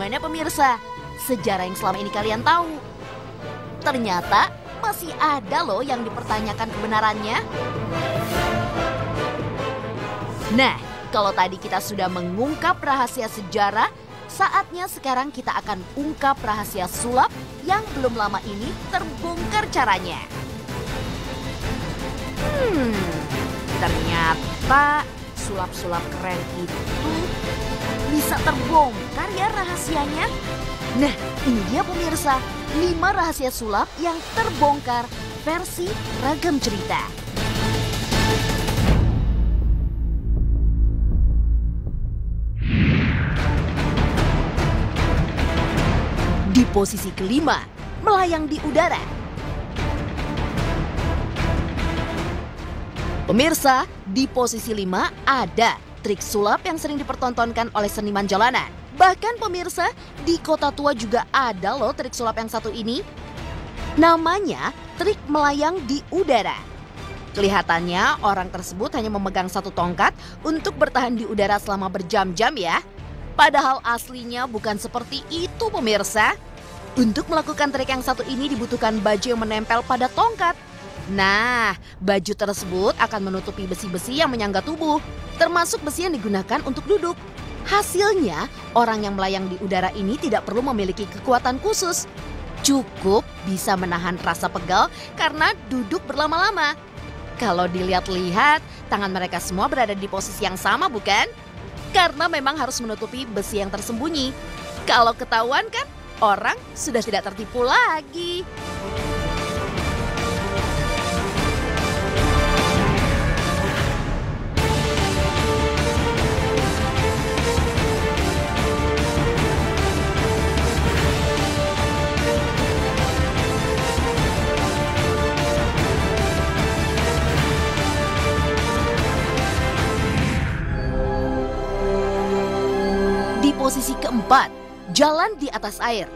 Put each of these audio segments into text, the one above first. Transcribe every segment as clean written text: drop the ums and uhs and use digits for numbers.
Bagaimana pemirsa? Sejarah yang selama ini kalian tahu? Ternyata masih ada loh yang dipertanyakan kebenarannya. Nah, kalau tadi kita sudah mengungkap rahasia sejarah, saatnya sekarang kita akan ungkap rahasia sulap yang belum lama ini terbongkar caranya. Ternyata sulap-sulap keren itu bisa terbongkar ya rahasianya. Nah, ini dia pemirsa, 5 rahasia sulap yang terbongkar versi Ragam Cerita. Di posisi kelima, melayang di udara. Pemirsa, di posisi 5 ada trik sulap yang sering dipertontonkan oleh seniman jalanan. Bahkan pemirsa, di kota tua juga ada loh trik sulap yang satu ini. Namanya trik melayang di udara. Kelihatannya orang tersebut hanya memegang satu tongkat untuk bertahan di udara selama berjam-jam ya. Padahal aslinya bukan seperti itu pemirsa. Untuk melakukan trik yang satu ini dibutuhkan baju yang menempel pada tongkat. Nah, baju tersebut akan menutupi besi-besi yang menyangga tubuh, termasuk besi yang digunakan untuk duduk. Hasilnya, orang yang melayang di udara ini tidak perlu memiliki kekuatan khusus. Cukup bisa menahan rasa pegal karena duduk berlama-lama. Kalau dilihat-lihat, tangan mereka semua berada di posisi yang sama bukan? Karena memang harus menutupi besi yang tersembunyi. Kalau ketahuan kan, orang sudah tidak tertipu lagi. Di posisi keempat, jalan di atas air.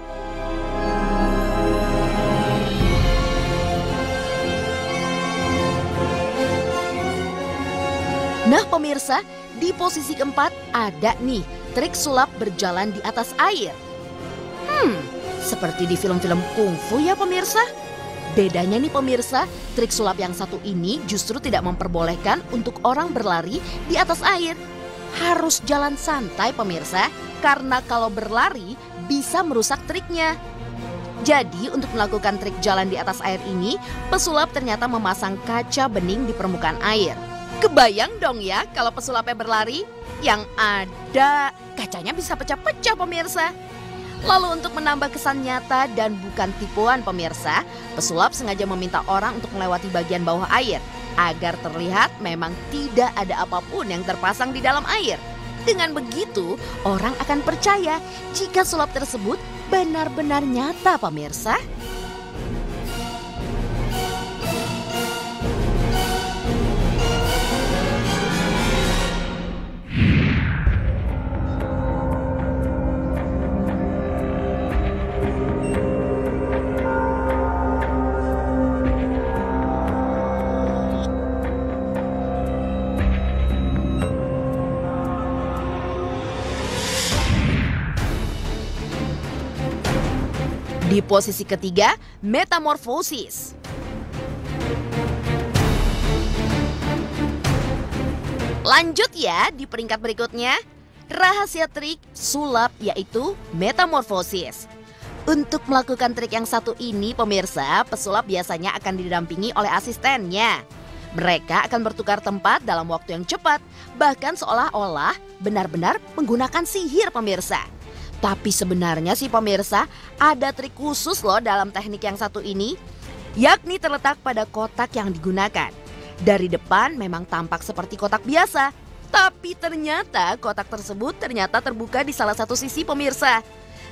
Nah pemirsa, di posisi keempat ada nih trik sulap berjalan di atas air. Seperti di film-film kungfu ya pemirsa. Bedanya nih pemirsa, trik sulap yang satu ini justru tidak memperbolehkan untuk orang berlari di atas air. Harus jalan santai pemirsa, karena kalau berlari bisa merusak triknya. Jadi untuk melakukan trik jalan di atas air ini, pesulap ternyata memasang kaca bening di permukaan air. Kebayang dong ya kalau pesulapnya berlari, yang ada kacanya bisa pecah-pecah pemirsa. Lalu untuk menambah kesan nyata dan bukan tipuan pemirsa, pesulap sengaja meminta orang untuk melewati bagian bawah air agar terlihat memang tidak ada apapun yang terpasang di dalam air. Dengan begitu, orang akan percaya jika sulap tersebut benar-benar nyata pemirsa. Di posisi ketiga, metamorfosis. Lanjut ya di peringkat berikutnya. Rahasia trik sulap yaitu metamorfosis. Untuk melakukan trik yang satu ini pemirsa, pesulap biasanya akan didampingi oleh asistennya. Mereka akan bertukar tempat dalam waktu yang cepat, bahkan seolah-olah benar-benar menggunakan sihir pemirsa. Tapi sebenarnya sih pemirsa, ada trik khusus loh dalam teknik yang satu ini, yakni terletak pada kotak yang digunakan. Dari depan memang tampak seperti kotak biasa, tapi ternyata kotak tersebut terbuka di salah satu sisi pemirsa.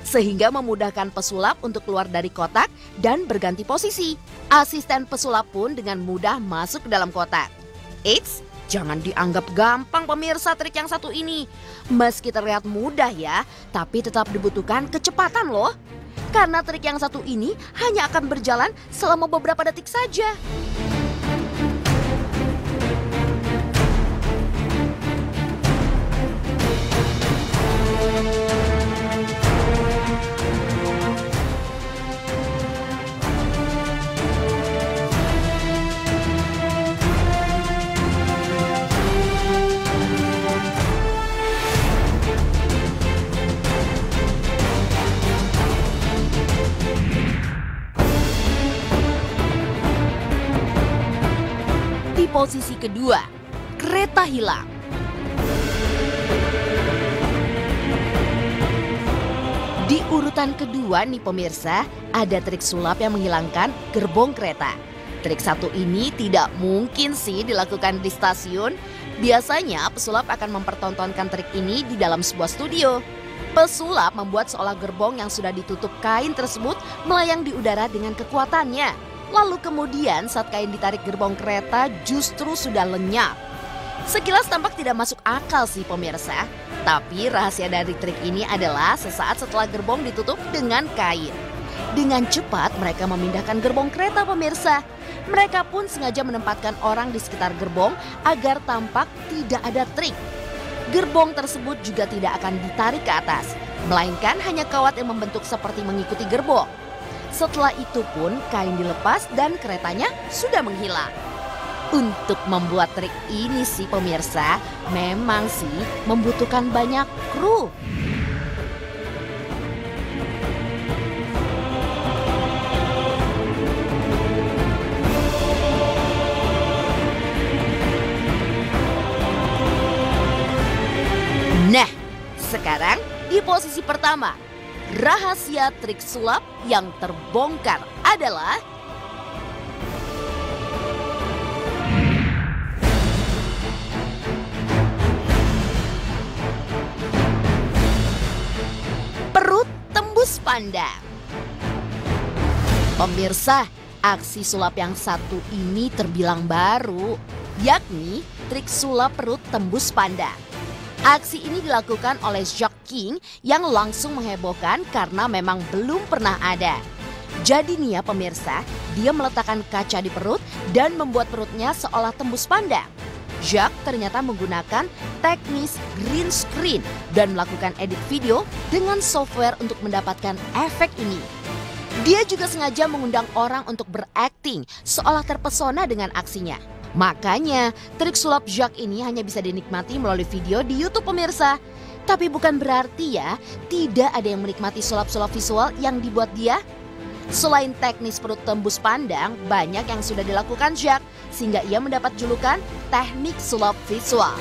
Sehingga memudahkan pesulap untuk keluar dari kotak dan berganti posisi. Asisten pesulap pun dengan mudah masuk ke dalam kotak. Eits, jangan dianggap gampang pemirsa trik yang satu ini. Meski terlihat mudah ya, tapi tetap dibutuhkan kecepatan loh. Karena trik yang satu ini hanya akan berjalan selama beberapa detik saja. posisi kedua, kereta hilang. Di urutan kedua nih pemirsa, ada trik sulap yang menghilangkan gerbong kereta. Trik satu ini tidak mungkin sih dilakukan di stasiun. Biasanya pesulap akan mempertontonkan trik ini di dalam sebuah studio. Pesulap membuat seolah gerbong yang sudah ditutup kain tersebut melayang di udara dengan kekuatannya. Lalu kemudian saat kain ditarik gerbong kereta justru sudah lenyap. Sekilas tampak tidak masuk akal sih pemirsa. Tapi rahasia dari trik ini adalah sesaat setelah gerbong ditutup dengan kain. Dengan cepat mereka memindahkan gerbong kereta pemirsa. Mereka pun sengaja menempatkan orang di sekitar gerbong agar tampak tidak ada trik. Gerbong tersebut juga tidak akan ditarik ke atas, melainkan hanya kawat yang membentuk seperti mengikuti gerbong. Setelah itu pun kain dilepas dan keretanya sudah menghilang. Untuk membuat trik ini sih pemirsa, memang sih membutuhkan banyak kru. Nah, sekarang di posisi pertama, rahasia trik sulap yang terbongkar adalah perut tembus pandang. Pemirsa, aksi sulap yang satu ini terbilang baru, yakni trik sulap perut tembus pandang. Aksi ini dilakukan oleh Jacques King yang langsung menghebohkan karena memang belum pernah ada. Jadi nih ya pemirsa, dia meletakkan kaca di perut dan membuat perutnya seolah tembus pandang. Jacques ternyata menggunakan teknis green screen dan melakukan edit video dengan software untuk mendapatkan efek ini. Dia juga sengaja mengundang orang untuk berakting seolah terpesona dengan aksinya. Makanya trik sulap Jacques ini hanya bisa dinikmati melalui video di YouTube pemirsa. Tapi bukan berarti ya tidak ada yang menikmati sulap-sulap visual yang dibuat dia. Selain teknis perut tembus pandang, banyak yang sudah dilakukan Jacques sehingga ia mendapat julukan teknik sulap visual.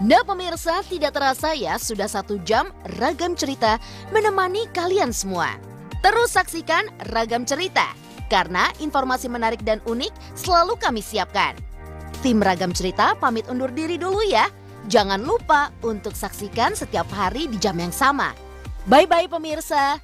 Nah pemirsa, tidak terasa ya sudah 1 jam Ragam Cerita menemani kalian semua. Terus saksikan Ragam Cerita, karena informasi menarik dan unik selalu kami siapkan. Tim Ragam Cerita pamit undur diri dulu ya. Jangan lupa untuk saksikan setiap hari di jam yang sama. Bye-bye pemirsa.